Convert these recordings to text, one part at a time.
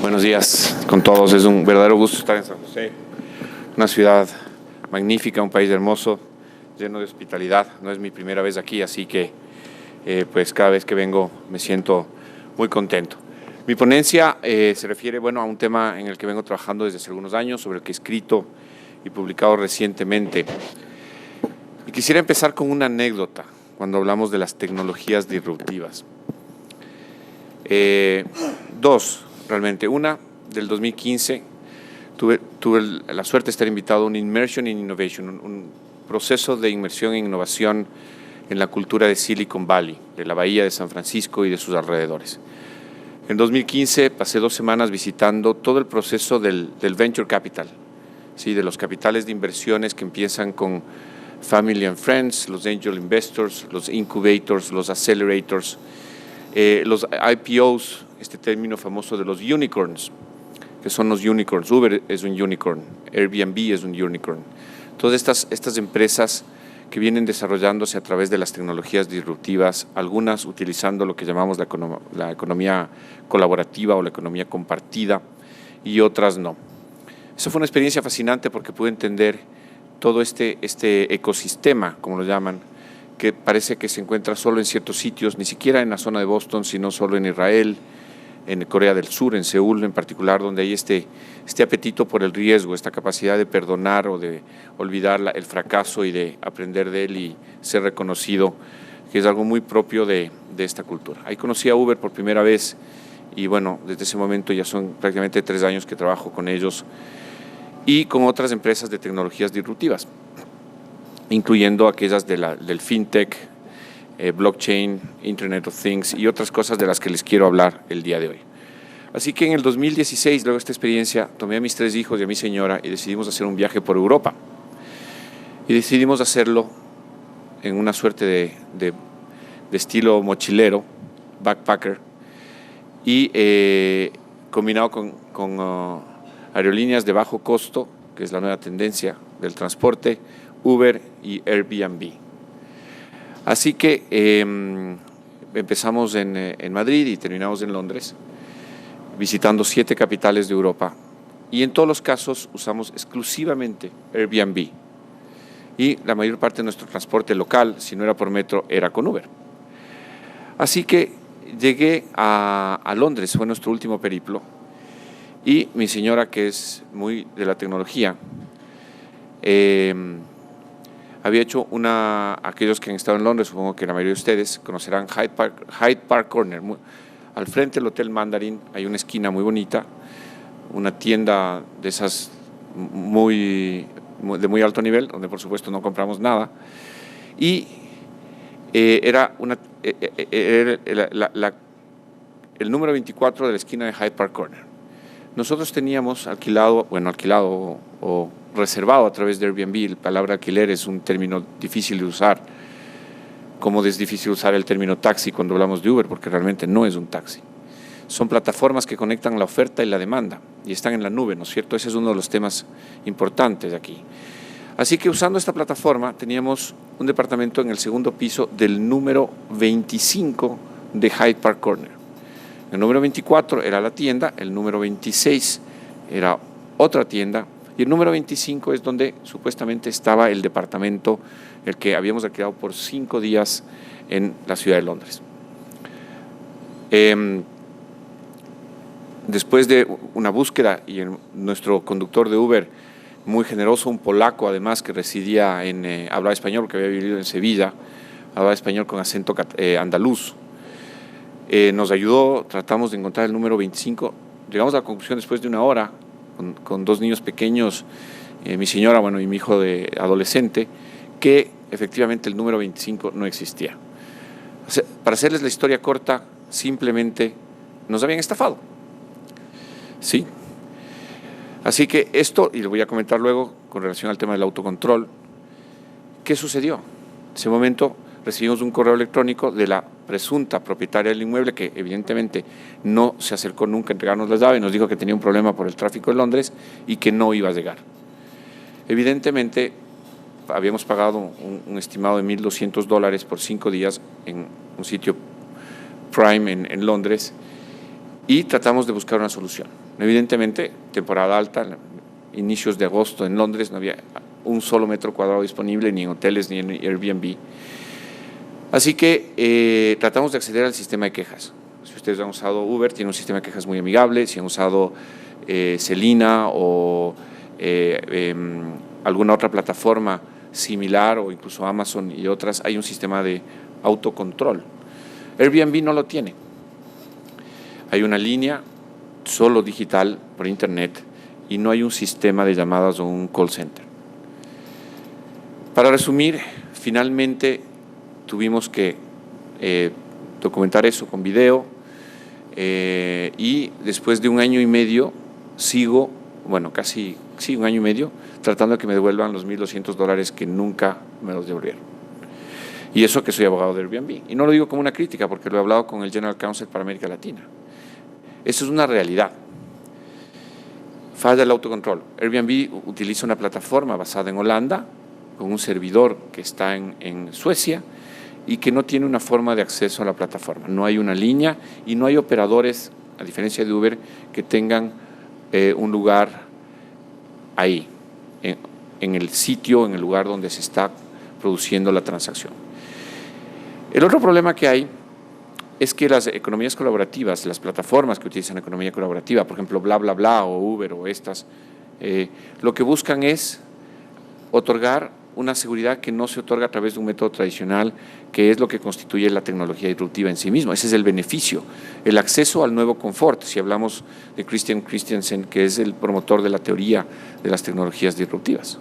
Buenos días con todos. Es un verdadero gusto estar en San José, una ciudad magnífica, un país hermoso, lleno de hospitalidad. No es mi primera vez aquí, así que pues cada vez que vengo me siento muy contento. Mi ponencia se refiere a un tema en el que vengo trabajando desde hace algunos años, sobre el que he escrito y publicado recientemente. Y quisiera empezar con una anécdota cuando hablamos de las tecnologías disruptivas. Dos, realmente. Una, del 2015, tuve la suerte de estar invitado a un Immersion in Innovation, un proceso de inmersión en innovación en la cultura de Silicon Valley, de la bahía de San Francisco y de sus alrededores. En 2015 pasé 2 semanas visitando todo el proceso del Venture Capital, ¿sí? De los capitales de inversiones que empiezan con Family and Friends, los Angel Investors, los Incubators, los Accelerators, los IPOs, este término famoso de los unicorns, que son los unicorns. Uber es un unicorn, Airbnb es un unicorn. Todas estas empresas que vienen desarrollándose a través de las tecnologías disruptivas, algunas utilizando lo que llamamos la economía colaborativa o la economía compartida, y otras no. Eso fue una experiencia fascinante porque pude entender todo este ecosistema, como lo llaman, que parece que se encuentra solo en ciertos sitios, ni siquiera en la zona de Boston, sino solo en Israel, en Corea del Sur, en Seúl en particular, donde hay este apetito por el riesgo, esta capacidad de perdonar o de olvidar el fracaso y de aprender de él y ser reconocido, que es algo muy propio de esta cultura. Ahí conocí a Uber por primera vez y bueno, desde ese momento ya son prácticamente 3 años que trabajo con ellos y con otras empresas de tecnologías disruptivas, incluyendo aquellas del fintech, blockchain, Internet of Things y otras cosas de las que les quiero hablar el día de hoy. Así que en el 2016, luego de esta experiencia, tomé a mis 3 hijos y a mi señora y decidimos hacer un viaje por Europa. Y decidimos hacerlo en una suerte de estilo mochilero, backpacker, y combinado con aerolíneas de bajo costo, que es la nueva tendencia del transporte, Uber y Airbnb. Así que empezamos en Madrid y terminamos en Londres, visitando 7 capitales de Europa. Y en todos los casos usamos exclusivamente Airbnb. Y la mayor parte de nuestro transporte local, si no era por metro, era con Uber. Así que llegué a Londres, fue nuestro último periplo. Y mi señora, que es muy de la tecnología, había hecho aquellos que han estado en Londres, supongo que la mayoría de ustedes conocerán Hyde Park Corner. Al frente del Hotel Mandarin hay una esquina muy bonita, una tienda de esas de muy alto nivel, donde por supuesto no compramos nada. Y era el número 24 de la esquina de Hyde Park Corner. Nosotros teníamos alquilado o reservado a través de Airbnb. La palabra alquiler es un término difícil de usar, como es difícil usar el término taxi cuando hablamos de Uber, porque realmente no es un taxi. Son plataformas que conectan la oferta y la demanda y están en la nube, ¿no es cierto? Ese es uno de los temas importantes de aquí. Así que usando esta plataforma teníamos un departamento en el segundo piso del número 25 de Hyde Park Corner. El número 24 era la tienda, el número 26 era otra tienda y el número 25 es donde supuestamente estaba el departamento, el que habíamos alquilado por 5 días en la ciudad de Londres. Después de una búsqueda y nuestro conductor de Uber, muy generoso, un polaco además que residía hablaba español porque había vivido en Sevilla, hablaba español con acento andaluz. Nos ayudó, tratamos de encontrar el número 25, llegamos a la conclusión después de 1 hora, con 2 niños pequeños, mi señora y mi hijo de adolescente, que efectivamente el número 25 no existía. O sea, para hacerles la historia corta, simplemente nos habían estafado. Sí. Así que esto, y lo voy a comentar luego con relación al tema del autocontrol, ¿qué sucedió? En ese momento recibimos un correo electrónico de la presunta propietaria del inmueble, que evidentemente no se acercó nunca a entregarnos las llaves, nos dijo que tenía un problema por el tráfico de Londres y que no iba a llegar. Evidentemente habíamos pagado un estimado de $1,200 por 5 días en un sitio Prime en Londres y tratamos de buscar una solución. Evidentemente, temporada alta, inicios de agosto en Londres, no había un solo metro cuadrado disponible ni en hoteles ni en Airbnb. Así que tratamos de acceder al sistema de quejas. Si ustedes han usado Uber, tiene un sistema de quejas muy amigable. Si han usado Celina o alguna otra plataforma similar o incluso Amazon y otras, hay un sistema de autocontrol. Airbnb no lo tiene. Hay una línea solo digital por internet y no hay un sistema de llamadas o un call center. Para resumir, finalmente tuvimos que documentar eso con video y después de 1 año y medio sigo, casi un año y medio, tratando de que me devuelvan los $1,200 que nunca me los devolvieron. Y eso que soy abogado de Airbnb. Y no lo digo como una crítica porque lo he hablado con el General Counsel para América Latina. Eso es una realidad. Falla el autocontrol. Airbnb utiliza una plataforma basada en Holanda, con un servidor que está en Suecia y que no tiene una forma de acceso a la plataforma. No hay una línea y no hay operadores, a diferencia de Uber, que tengan un lugar ahí, en el sitio, en el lugar donde se está produciendo la transacción. El otro problema que hay es que las economías colaborativas, las plataformas que utilizan economía colaborativa, por ejemplo, BlaBlaBla o Uber o estas, lo que buscan es otorgar una seguridad que no se otorga a través de un método tradicional, que es lo que constituye la tecnología disruptiva en sí mismo. Ese es el beneficio, el acceso al nuevo confort. Si hablamos de Christian Christensen, que es el promotor de la teoría de las tecnologías disruptivas.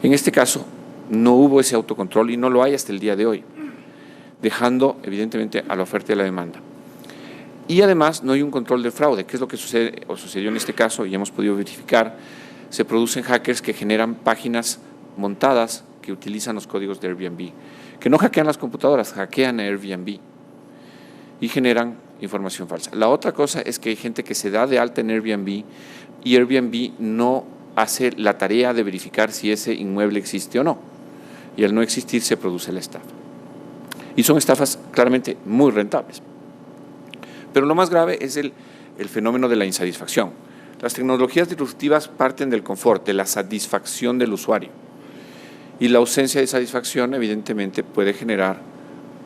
En este caso, no hubo ese autocontrol y no lo hay hasta el día de hoy, dejando evidentemente a la oferta y a la demanda. Y además no hay un control del fraude, que es lo que sucede o sucedió en este caso y hemos podido verificar. Se producen hackers que generan páginas montadas que utilizan los códigos de Airbnb, que no hackean las computadoras, hackean a Airbnb y generan información falsa. La otra cosa es que hay gente que se da de alta en Airbnb y Airbnb no hace la tarea de verificar si ese inmueble existe o no. Y al no existir se produce la estafa. Y son estafas claramente muy rentables. Pero lo más grave es el fenómeno de la insatisfacción. Las tecnologías disruptivas parten del confort, de la satisfacción del usuario. Y la ausencia de satisfacción, evidentemente, puede generar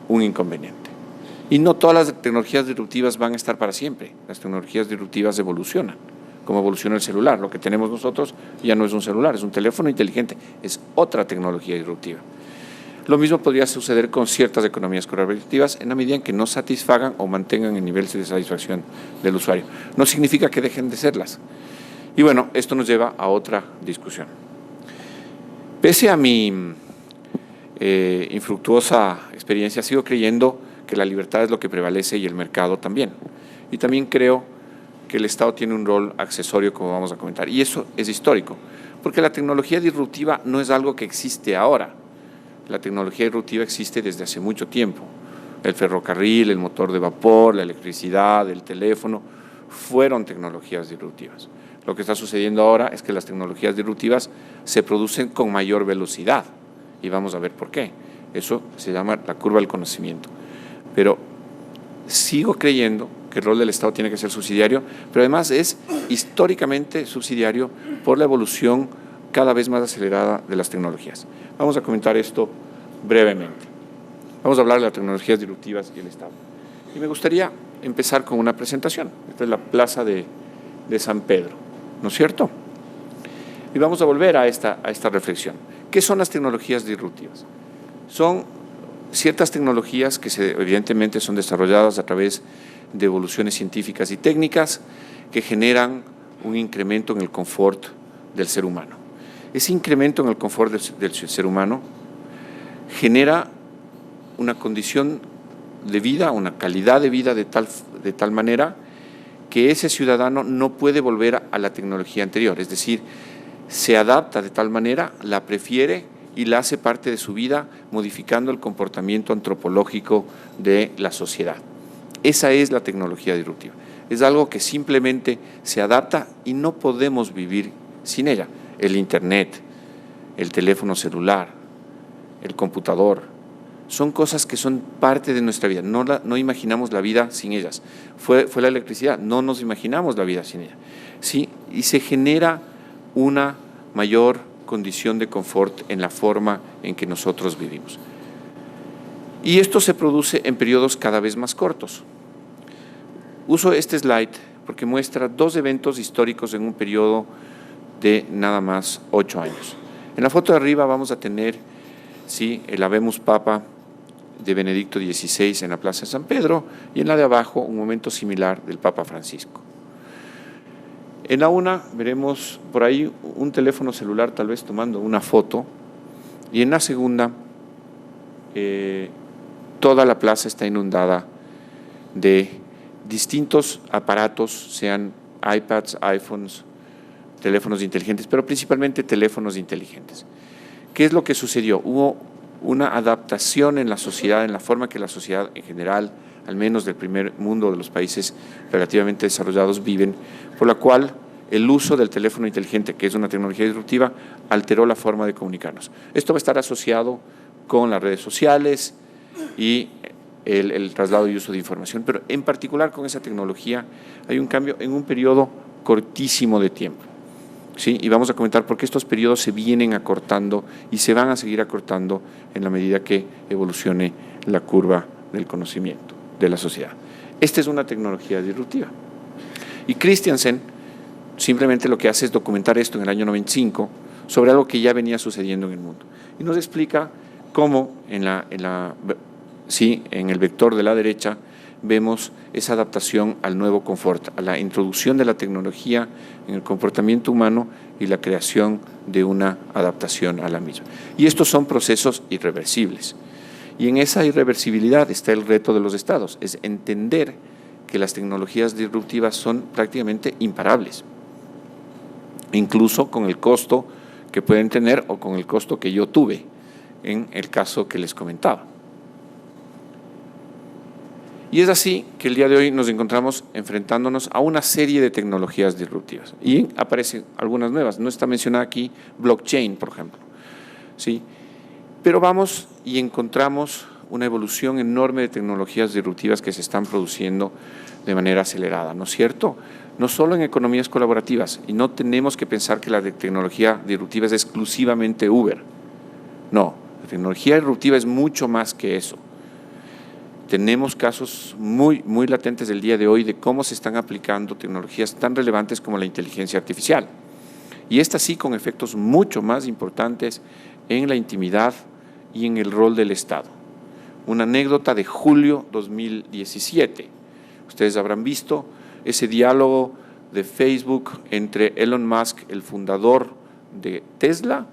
un inconveniente. Y no todas las tecnologías disruptivas van a estar para siempre. Las tecnologías disruptivas evolucionan, como evoluciona el celular. Lo que tenemos nosotros ya no es un celular, es un teléfono inteligente, es otra tecnología disruptiva. Lo mismo podría suceder con ciertas economías colaborativas en la medida en que no satisfagan o mantengan el nivel de satisfacción del usuario. No significa que dejen de serlas. Y bueno, esto nos lleva a otra discusión. Pese a mi infructuosa experiencia, sigo creyendo que la libertad es lo que prevalece y el mercado también. Y también creo que el Estado tiene un rol accesorio, como vamos a comentar. Y eso es histórico, porque la tecnología disruptiva no es algo que existe ahora. La tecnología disruptiva existe desde hace mucho tiempo. El ferrocarril, el motor de vapor, la electricidad, el teléfono, fueron tecnologías disruptivas. Lo que está sucediendo ahora es que las tecnologías disruptivas se producen con mayor velocidad y vamos a ver por qué. Eso se llama la curva del conocimiento. Pero sigo creyendo que el rol del Estado tiene que ser subsidiario, pero además es históricamente subsidiario por la evolución cada vez más acelerada de las tecnologías. Vamos a comentar esto brevemente. Vamos a hablar de las tecnologías disruptivas y el Estado. Y me gustaría empezar con una presentación. Esta es la plaza de San Pedro, ¿no es cierto? Y vamos a volver a esta reflexión. ¿Qué son las tecnologías disruptivas? Son ciertas tecnologías que evidentemente son desarrolladas a través de evoluciones científicas y técnicas que generan un incremento en el confort del ser humano. Ese incremento en el confort del ser humano genera una condición de vida, una calidad de vida de tal manera que ese ciudadano no puede volver a la tecnología anterior, es decir, se adapta de tal manera, la prefiere y la hace parte de su vida, modificando el comportamiento antropológico de la sociedad. Esa es la tecnología disruptiva. Es algo que simplemente se adapta y no podemos vivir sin ella. El Internet, el teléfono celular, el computador, son cosas que son parte de nuestra vida. No imaginamos la vida sin ellas. Fue la electricidad, no nos imaginamos la vida sin ella. ¿Sí? Y se genera una mayor condición de confort en la forma en que nosotros vivimos. Y esto se produce en periodos cada vez más cortos. Uso este slide porque muestra 2 eventos históricos en un periodo de nada más 8 años. En la foto de arriba vamos a tener, sí, el Habemus Papa de Benedicto XVI en la Plaza de San Pedro, y en la de abajo un momento similar del Papa Francisco. En la una veremos por ahí un teléfono celular tal vez tomando una foto, y en la segunda toda la plaza está inundada de distintos aparatos, sean iPads, iPhones, teléfonos inteligentes, pero principalmente teléfonos inteligentes. ¿Qué es lo que sucedió? Hubo una adaptación en la sociedad, en la forma que la sociedad en general, al menos del primer mundo de los países relativamente desarrollados, viven, por la cual el uso del teléfono inteligente, que es una tecnología disruptiva, alteró la forma de comunicarnos. Esto va a estar asociado con las redes sociales y el traslado y uso de información, pero en particular con esa tecnología hay un cambio en un periodo cortísimo de tiempo. ¿Sí? Y vamos a comentar por qué estos periodos se vienen acortando y se van a seguir acortando en la medida que evolucione la curva del conocimiento de la sociedad. Esta es una tecnología disruptiva. Y Christiansen simplemente lo que hace es documentar esto en el año 95 sobre algo que ya venía sucediendo en el mundo. Y nos explica cómo en el vector de la derecha vemos esa adaptación al nuevo confort, a la introducción de la tecnología en el comportamiento humano y la creación de una adaptación a la misma. Y estos son procesos irreversibles. Y en esa irreversibilidad está el reto de los estados, es entender que las tecnologías disruptivas son prácticamente imparables, incluso con el costo que pueden tener o con el costo que yo tuve en el caso que les comentaba. Y es así que el día de hoy nos encontramos enfrentándonos a una serie de tecnologías disruptivas. Y aparecen algunas nuevas. No está mencionada aquí blockchain, por ejemplo. ¿Sí? Pero vamos y encontramos una evolución enorme de tecnologías disruptivas que se están produciendo de manera acelerada, ¿no es cierto? No solo en economías colaborativas. Y no tenemos que pensar que la tecnología disruptiva es exclusivamente Uber. No, la tecnología disruptiva es mucho más que eso. Tenemos casos muy latentes del día de hoy de cómo se están aplicando tecnologías tan relevantes como la inteligencia artificial. Y esta sí con efectos mucho más importantes en la intimidad y en el rol del Estado. Una anécdota de julio 2017. Ustedes habrán visto ese diálogo de Facebook entre Elon Musk, el fundador de Tesla,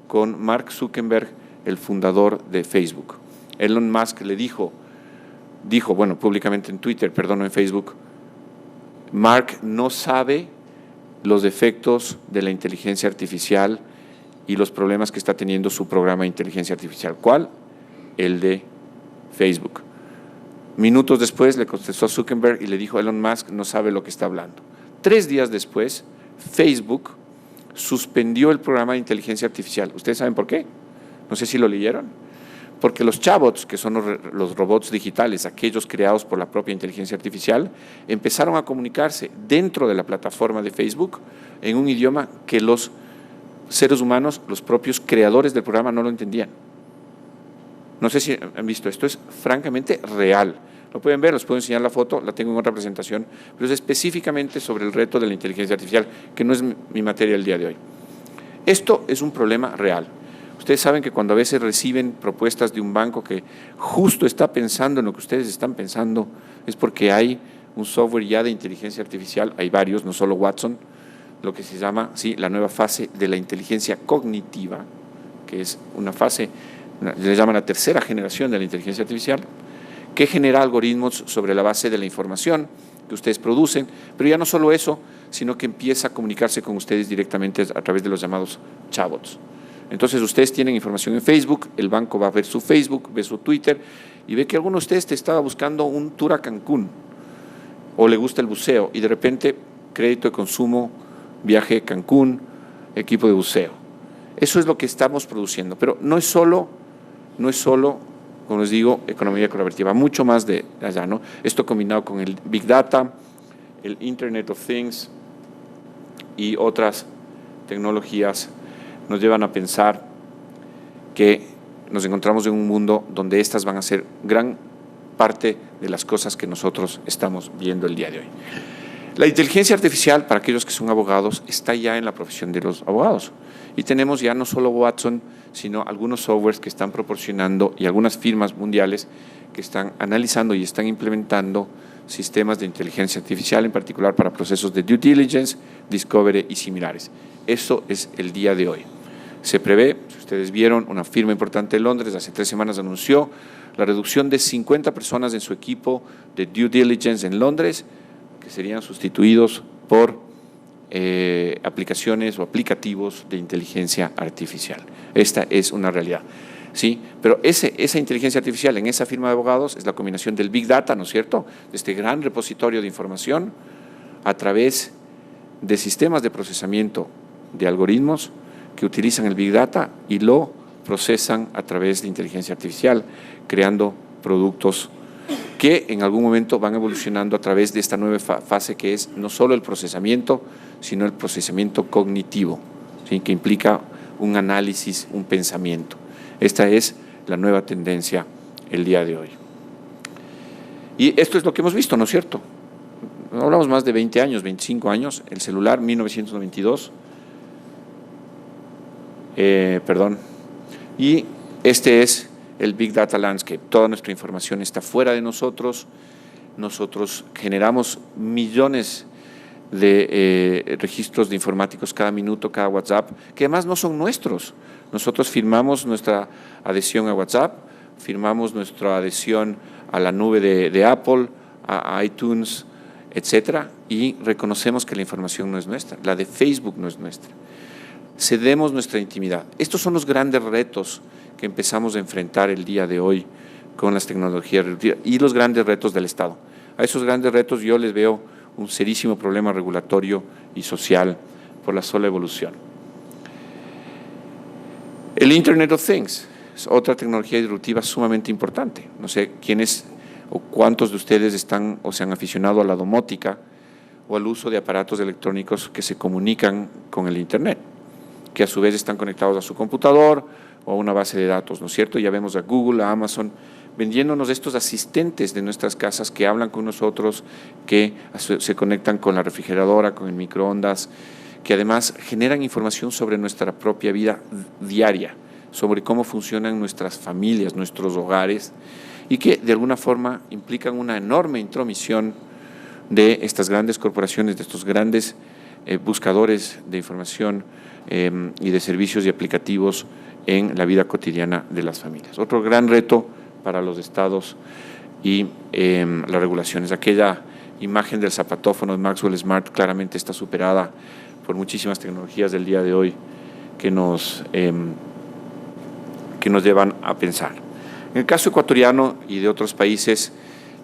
con Mark Zuckerberg, el fundador de Facebook. Elon Musk le dijo, bueno, públicamente en Twitter, perdón, en Facebook, Mark no sabe los defectos de la inteligencia artificial y los problemas que está teniendo su programa de inteligencia artificial. ¿Cuál? El de Facebook. Minutos después le contestó Zuckerberg y le dijo, Elon Musk no sabe lo que está hablando. 3 días después, Facebook suspendió el programa de inteligencia artificial. ¿Ustedes saben por qué? No sé si lo leyeron. Porque los chabots, que son los robots digitales, aquellos creados por la propia inteligencia artificial, empezaron a comunicarse dentro de la plataforma de Facebook en un idioma que los seres humanos, los propios creadores del programa, no lo entendían. No sé si han visto esto, es francamente real. Lo pueden ver, les puedo enseñar la foto, la tengo en otra presentación, pero es específicamente sobre el reto de la inteligencia artificial, que no es mi materia el día de hoy. Esto es un problema real. Ustedes saben que cuando a veces reciben propuestas de un banco que justo está pensando en lo que ustedes están pensando, es porque hay un software ya de inteligencia artificial, hay varios, no solo Watson, lo que se llama la nueva fase de la inteligencia cognitiva, que es una fase, le llaman la tercera generación de la inteligencia artificial, que genera algoritmos sobre la base de la información que ustedes producen, pero ya no solo eso, sino que empieza a comunicarse con ustedes directamente a través de los llamados chabots. Entonces ustedes tienen información en Facebook, el banco va a ver su Facebook, ve su Twitter y ve que alguno de ustedes te estaba buscando un tour a Cancún o le gusta el buceo y de repente crédito de consumo, viaje a Cancún, equipo de buceo. Eso es lo que estamos produciendo, pero no es solo como les digo, economía colaborativa, mucho más de allá, ¿no? Esto combinado con el Big Data, el Internet of Things y otras tecnologías nos llevan a pensar que nos encontramos en un mundo donde estas van a ser gran parte de las cosas que nosotros estamos viendo el día de hoy. La inteligencia artificial, para aquellos que son abogados, está ya en la profesión de los abogados. Y tenemos ya no solo Watson, sino algunos softwares que están proporcionando y algunas firmas mundiales que están analizando y están implementando sistemas de inteligencia artificial, en particular para procesos de due diligence, discovery y similares. Eso es el día de hoy. Se prevé, si ustedes vieron, una firma importante en Londres, hace 3 semanas anunció la reducción de 50 personas en su equipo de due diligence en Londres, que serían sustituidos por aplicaciones o aplicativos de inteligencia artificial. Esta es una realidad. ¿Sí? Pero esa inteligencia artificial en esa firma de abogados es la combinación del Big Data, ¿no es cierto?, de este gran repositorio de información a través de sistemas de procesamiento de algoritmos que utilizan el Big Data y lo procesan a través de inteligencia artificial, creando productos que en algún momento van evolucionando a través de esta nueva fase que es no solo el procesamiento, sino el procesamiento cognitivo, ¿sí?, que implica un análisis, un pensamiento. Esta es la nueva tendencia el día de hoy. Y esto es lo que hemos visto, ¿no es cierto? Hablamos más de 20 años, 25 años, el celular 1992, y este es el Big Data Landscape. Toda nuestra información está fuera de nosotros. Nosotros generamos millones de registros de informáticos cada minuto, cada WhatsApp, que además no son nuestros. Nosotros firmamos nuestra adhesión a WhatsApp, firmamos nuestra adhesión a la nube de Apple, a iTunes, etcétera, y reconocemos que la información no es nuestra, la de Facebook no es nuestra. Cedemos nuestra intimidad. Estos son los grandes retos que empezamos a enfrentar el día de hoy con las tecnologías y los grandes retos del Estado. A esos grandes retos yo les veo un serísimo problema regulatorio y social por la sola evolución. El Internet of Things es otra tecnología disruptiva sumamente importante. No sé quiénes o cuántos de ustedes están o se han aficionado a la domótica o al uso de aparatos electrónicos que se comunican con el Internet, que a su vez están conectados a su computador o a una base de datos, ¿no es cierto? Ya vemos a Google, a Amazon, vendiéndonos estos asistentes de nuestras casas que hablan con nosotros, que se conectan con la refrigeradora, con el microondas, que además generan información sobre nuestra propia vida diaria, sobre cómo funcionan nuestras familias, nuestros hogares, y que de alguna forma implican una enorme intromisión de estas grandes corporaciones, de estos grandes buscadores de información y de servicios y aplicativos en la vida cotidiana de las familias. Otro gran reto para los estados y las regulaciones. Aquella imagen del zapatófono de Maxwell Smart claramente está superada por muchísimas tecnologías del día de hoy que nos llevan a pensar. En el caso ecuatoriano y de otros países,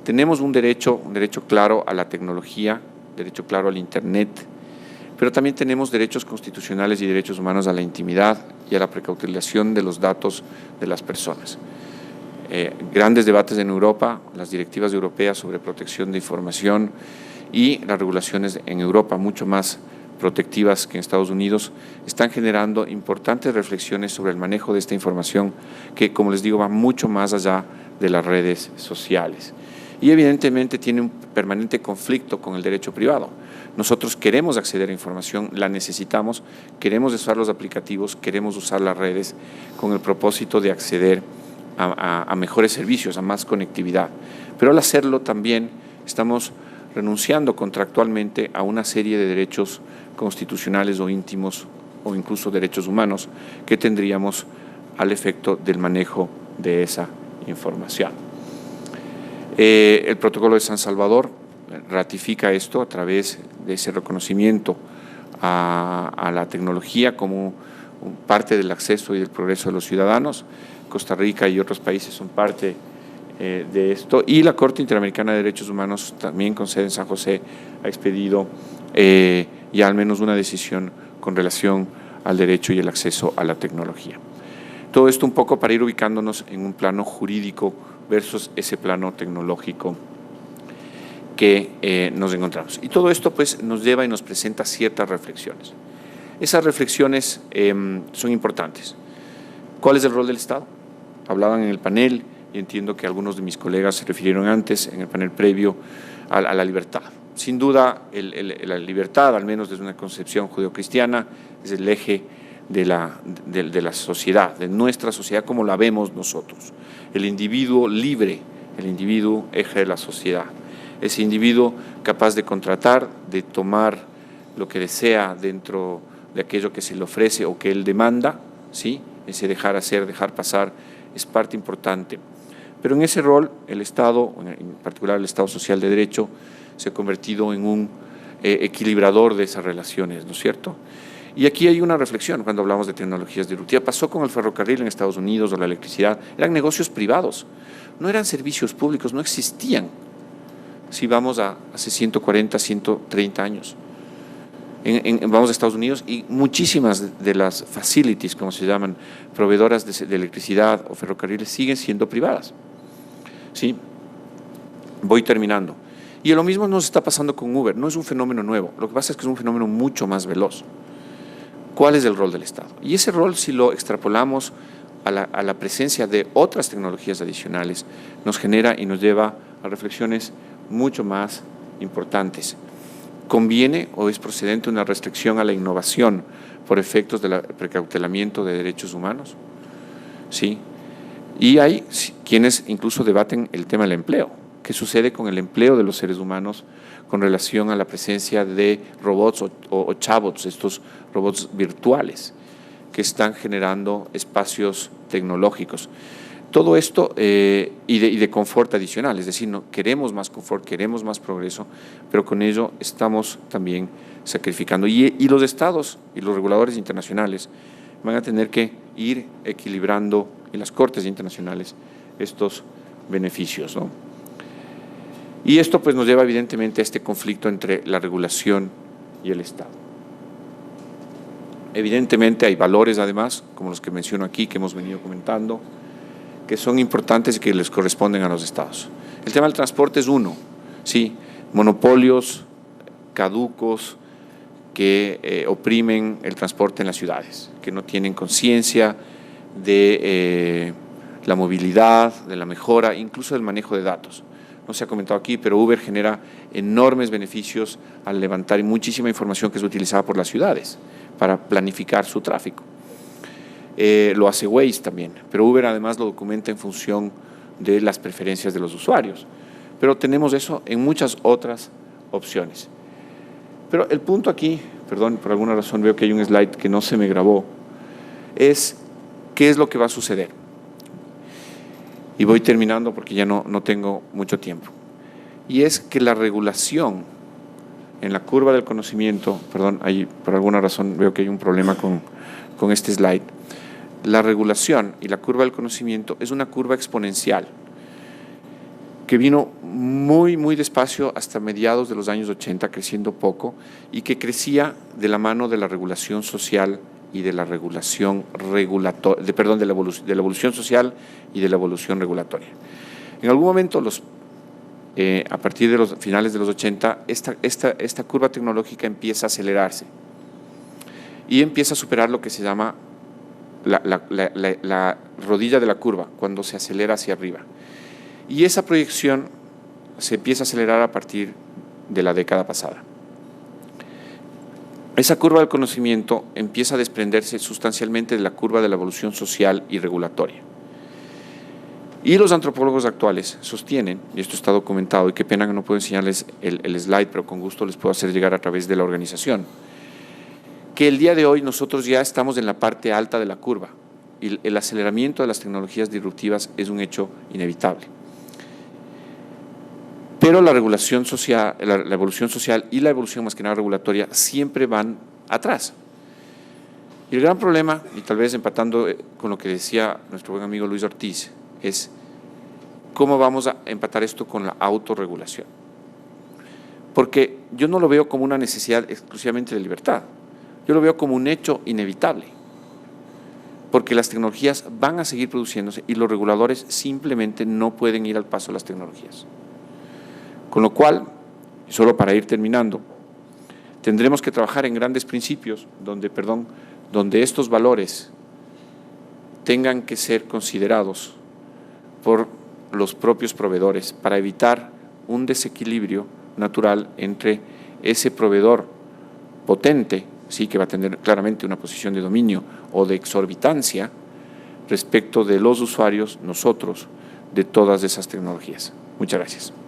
tenemos un derecho claro a la tecnología, derecho claro al Internet, pero también tenemos derechos constitucionales y derechos humanos a la intimidad y a la precautelar de los datos de las personas. Grandes debates en Europa, las directivas europeas sobre protección de información y las regulaciones en Europa mucho más protectivas que en Estados Unidos, están generando importantes reflexiones sobre el manejo de esta información que, como les digo, va mucho más allá de las redes sociales. Y evidentemente tiene un permanente conflicto con el derecho privado. Nosotros queremos acceder a información, la necesitamos, queremos usar los aplicativos, queremos usar las redes con el propósito de acceder a mejores servicios, a más conectividad. Pero al hacerlo también estamos renunciando contractualmente a una serie de derechos constitucionales o íntimos o incluso derechos humanos que tendríamos al efecto del manejo de esa información. El Protocolo de San Salvador ratifica esto a través de ese reconocimiento a la tecnología como parte del acceso y del progreso de los ciudadanos. Costa Rica y otros países son parte de esto, y la Corte Interamericana de Derechos Humanos, también con sede en San José, ha expedido ya al menos una decisión con relación al derecho y el acceso a la tecnología. Todo esto un poco para ir ubicándonos en un plano jurídico versus ese plano tecnológico que nos encontramos. Y todo esto pues nos lleva y nos presenta ciertas reflexiones. Esas reflexiones son importantes. ¿Cuál es el rol del Estado? Hablaban en el panel, y entiendo que algunos de mis colegas se refirieron antes, en el panel previo, a la libertad. Sin duda, la libertad, al menos desde una concepción judeocristiana, es el eje de la sociedad, de nuestra sociedad como la vemos nosotros. El individuo libre, el individuo eje de la sociedad. Ese individuo capaz de contratar, de tomar lo que desea dentro de aquello que se le ofrece o que él demanda, ¿sí? Ese dejar hacer, dejar pasar, es parte importante. Pero en ese rol, el Estado, en particular el Estado Social de Derecho, se ha convertido en un equilibrador de esas relaciones, ¿no es cierto? Y aquí hay una reflexión cuando hablamos de tecnologías disruptivas. Pasó con el ferrocarril en Estados Unidos o la electricidad. Eran negocios privados, no eran servicios públicos, no existían. Si vamos a hace 140, 130 años. Vamos a Estados Unidos y muchísimas de las facilities, como se llaman, proveedoras de electricidad o ferrocarriles, siguen siendo privadas. ¿Sí? Voy terminando. Y lo mismo nos está pasando con Uber. No es un fenómeno nuevo. Lo que pasa es que es un fenómeno mucho más veloz. ¿Cuál es el rol del Estado? Y ese rol, si lo extrapolamos a la presencia de otras tecnologías adicionales, nos genera y nos lleva a reflexiones mucho más importantes. ¿Conviene o es procedente una restricción a la innovación por efectos del precautelamiento de derechos humanos? Sí. Y hay quienes incluso debaten el tema del empleo. ¿Qué sucede con el empleo de los seres humanos con relación a la presencia de robots o chabots, estos robots virtuales que están generando espacios tecnológicos? Todo esto y de confort adicional, es decir, no, queremos más confort, queremos más progreso, pero con ello estamos también sacrificando. Y los estados y los reguladores internacionales van a tener que ir equilibrando en las cortes internacionales estos beneficios, ¿no? Y esto pues nos lleva evidentemente a este conflicto entre la regulación y el Estado. Evidentemente hay valores además, como los que menciono aquí, que hemos venido comentando, que son importantes y que les corresponden a los estados. El tema del transporte es uno, sí, monopolios caducos que oprimen el transporte en las ciudades, que no tienen conciencia de la movilidad, de la mejora, incluso del manejo de datos. No se ha comentado aquí, pero Uber genera enormes beneficios al levantar muchísima información que es utilizada por las ciudades para planificar su tráfico. Lo hace Waze también, pero Uber además lo documenta en función de las preferencias de los usuarios. Pero tenemos eso en muchas otras opciones. Pero el punto aquí, perdón, por alguna razón veo que hay un slide que no se me grabó, es qué es lo que va a suceder. Y voy terminando porque ya no tengo mucho tiempo. Y es que la regulación en la curva del conocimiento, perdón, ahí por alguna razón veo que hay un problema con este slide. La regulación y la curva del conocimiento es una curva exponencial que vino muy, muy despacio hasta mediados de los años 80, creciendo poco, y que crecía de la mano de la regulación social y de la regulación regulatoria, de la evolución social y de la evolución regulatoria. En algún momento, a partir de los finales de los 80, esta curva tecnológica empieza a acelerarse y empieza a superar lo que se llama la rodilla de la curva, cuando se acelera hacia arriba. Y esa proyección se empieza a acelerar a partir de la década pasada. Esa curva del conocimiento empieza a desprenderse sustancialmente de la curva de la evolución social y regulatoria. Y los antropólogos actuales sostienen, y esto está documentado, y qué pena que no puedo enseñarles el slide, pero con gusto les puedo hacer llegar a través de la organización, que el día de hoy nosotros ya estamos en la parte alta de la curva y el aceleramiento de las tecnologías disruptivas es un hecho inevitable. Pero la regulación social, la evolución social y la evolución más que nada regulatoria siempre van atrás. Y el gran problema, y tal vez empatando con lo que decía nuestro buen amigo Luis Ortiz, es cómo vamos a empatar esto con la autorregulación. Porque yo no lo veo como una necesidad exclusivamente de libertad, yo lo veo como un hecho inevitable. porque las tecnologías van a seguir produciéndose y los reguladores simplemente no pueden ir al paso de las tecnologías. Con lo cual, y solo para ir terminando, tendremos que trabajar en grandes principios donde estos valores tengan que ser considerados por los propios proveedores para evitar un desequilibrio natural entre ese proveedor potente, sí que va a tener claramente una posición de dominio o de exorbitancia respecto de los usuarios, nosotros, de todas esas tecnologías. Muchas gracias.